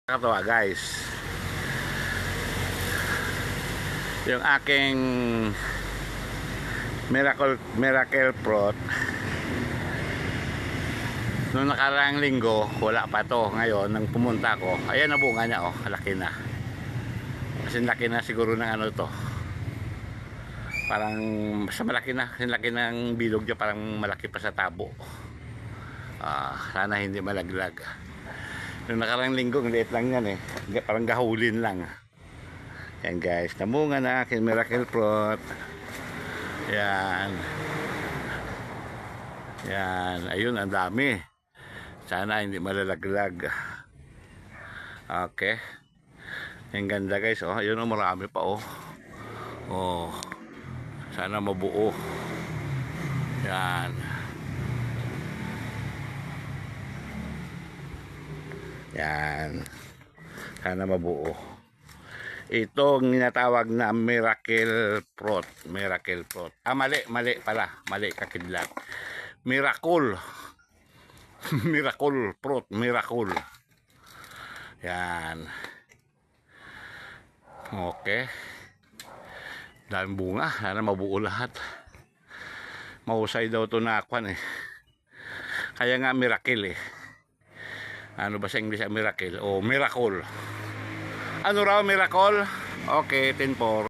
Katawa guys, yung aking miracle fruit noong nakaraang linggo, wala pa to. Ngayon nang pumunta ko, ayan na bunga niya, oh, laki na. Kasi laki na siguro ng ano to, parang mas malaki na, laki ng bilog niya, parang malaki pa sa tabo. Sana hindi malaglag. Noong nakarang linggo, liit lang yan eh, parang gahulin lang. Yan guys, namunga na aking miracle fruit. Yan. Yan, ayun, ang dami. Sana hindi malalaglag. Okay. Ang ganda guys, oh, ayun, oh, marami pa, oh. Oh. Sana mabuo. Yan. Yan. Sana mabuo. Ito ang tinatawag na miracle fruit. Miracle fruit. Mali pala. Mali kakidlat. Miracle. Miracle fruit. Miracle. Yan. Okay. Daming bunga. Sana mabuo lahat. Mahusay daw ito na akwan eh. Kaya nga miracle eh. Ano ba sa English ang miracle? O miracle. Ano raw miracle? Okay, 10-4.